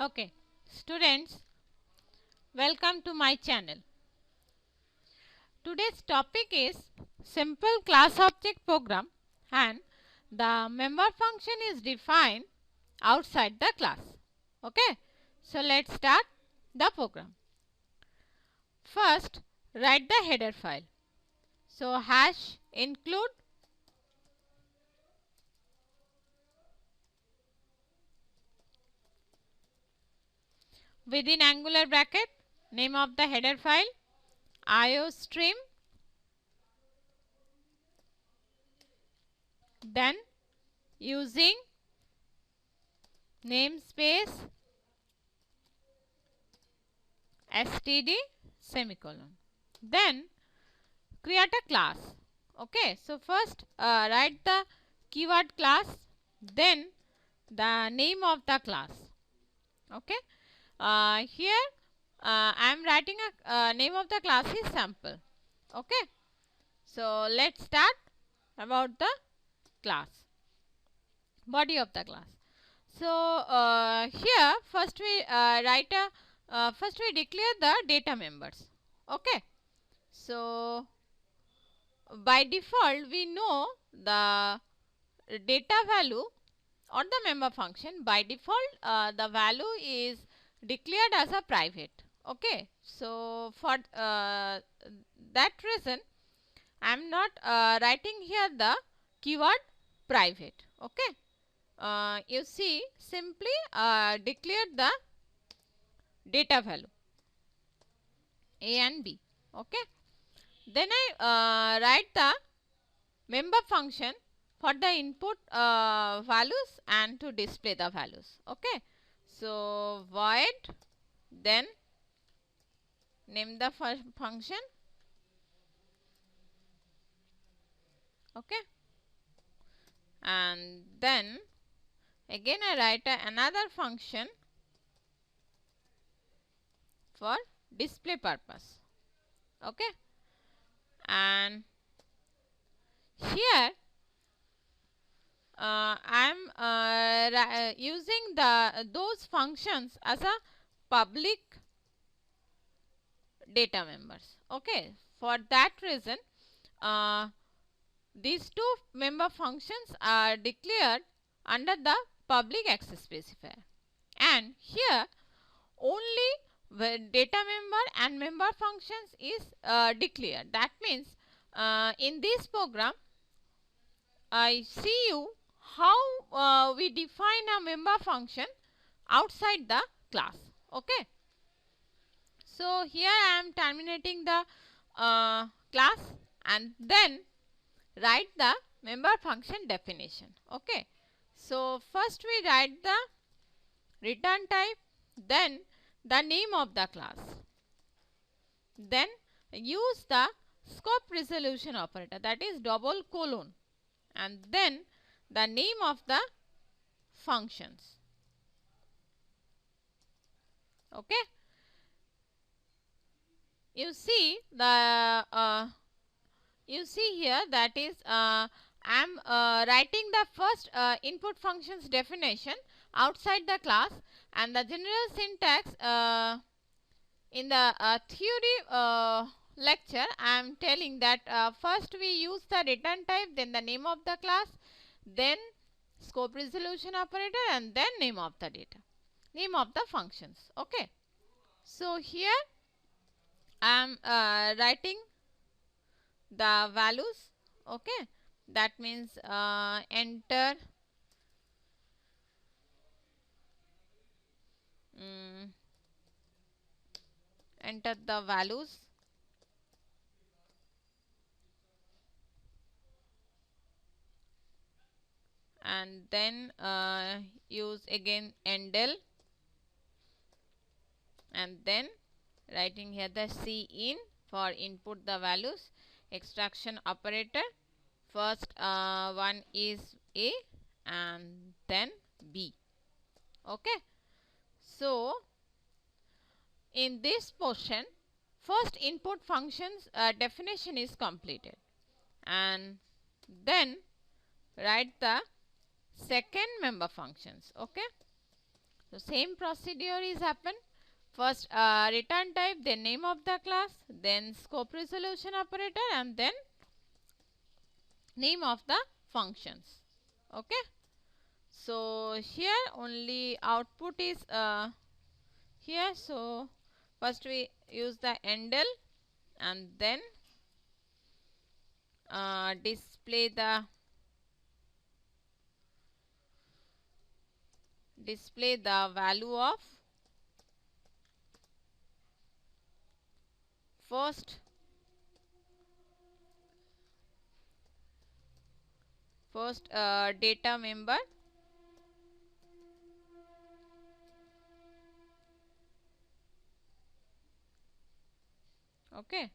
Okay, students, welcome to my channel. Today's topic is simple class object program and the member function is defined outside the class. Okay, so let's start the program. First, write the header file. So hash include within angular bracket name of the header file iostream, then using namespace std semicolon, then create a class. Okay, so first write the keyword class, then the name of the class. Okay, here I am writing a name of the class is sample. Okay, so let's start about the class, body of the class. So here first we first we declare the data members. Okay, so by default we know the data value or the member function. By default the value is declared as a private. Okay, so for that reason I am not writing here the keyword private. Okay, you see simply declare the data value a and b. Okay, then I write the member function for the input values and to display the values. Okay, so void, then name the function. Okay, and then again I write another function for display purpose. Okay, and here I am using those functions as a public data members. Okay, for that reason these two member functions are declared under the public access specifier, and here only the data member and member functions is declared. That means in this program I see you how we define a member function outside the class. Okay, so here I am terminating the class and then write the member function definition. Okay, so first we write the return type, then the name of the class, then use the scope resolution operator, that is double colon, and then the name of the functions. Okay, you see the you see here, that is I am writing the first input functions definition outside the class, and the general syntax in the theory lecture I am telling that first we use the return type, then the name of the class, then scope resolution operator, and then name of the data, name of the functions. Okay, so here I am writing the values. Okay, that means enter enter the values, and then use again endl, and then writing here the cin for input the values, extraction operator, first one is a and then b. Okay, so in this portion first input functions definition is completed, and then write the second member functions. Okay, So same procedure is happen. First return type, then name of the class, then scope resolution operator, and then name of the functions. Okay. So here only output is here. So first we use the endl and then display the value of first data member. Okay.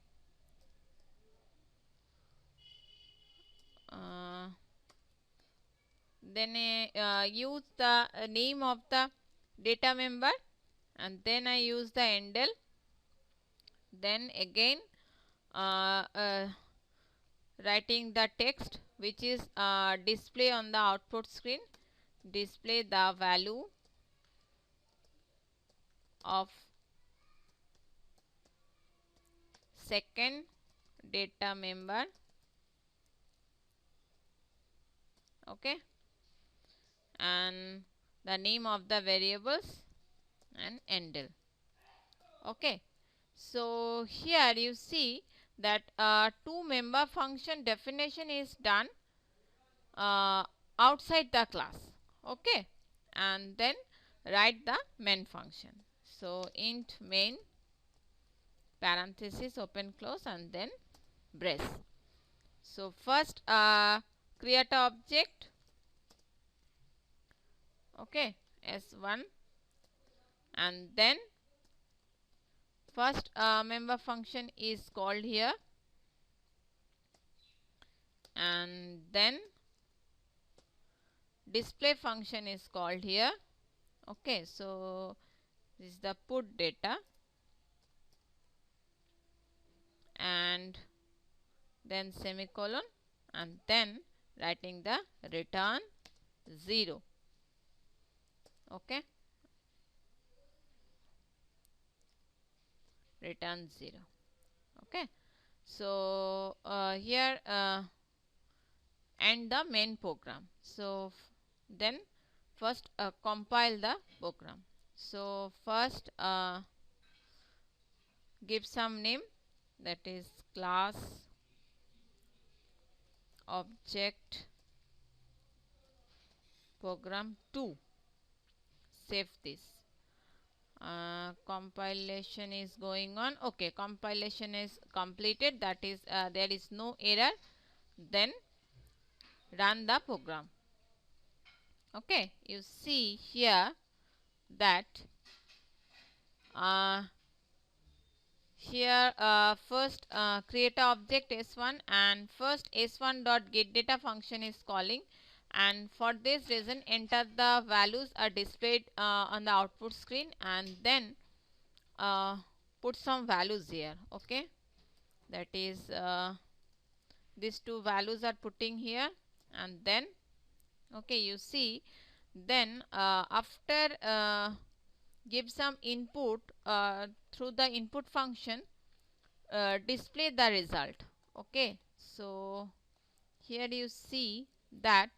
Then use the name of the data member, and then I use the endl. Then again writing the text which is display on the output screen, display the value of second data member. Okay. And the name of the variables and endl. Okay. So here you see that two member function definition is done outside the class. Okay. And then write the main function. So int main parenthesis open close and then brace. So first create a object. Okay, s1, and then first member function is called here, and then display function is called here. Okay, so this is the put data, and then semicolon, and then writing the return 0. Okay, return 0. Okay, so here and the main program. So then first compile the program. So first give some name, that is class object program 2. Save this. Compilation is going on. Okay, compilation is completed, that is there is no error. Then run the program. Okay, you see here that here first create a object s1, and first s1 dot get data function is calling, and for this reason enter the values are displayed on the output screen, and then put some values here. Okay, that is these two values are putting here, and then okay, you see then after give some input through the input function, display the result. Okay, so here you see that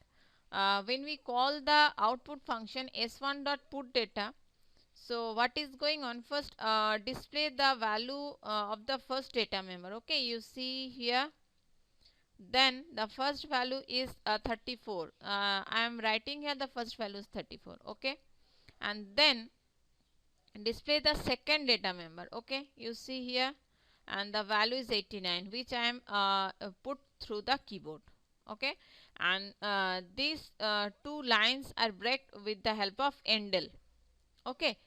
when we call the output function s1 dot put data, so what is going on, first display the value of the first data member. Okay, you see here, then the first value is 34. I am writing here the first value is 34. Okay, and then display the second data member. Okay, you see here, and the value is 89, which I am put through the keyboard. Okay, and these two lines are break with the help of endl. Okay,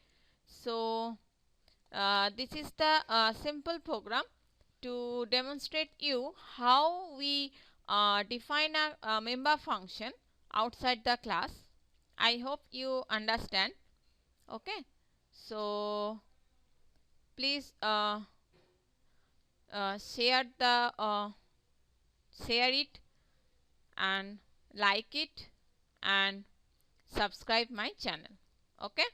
so this is the simple program to demonstrate you how we define a member function outside the class. I hope you understand. Okay, so please share it and like it and subscribe my channel. Okay.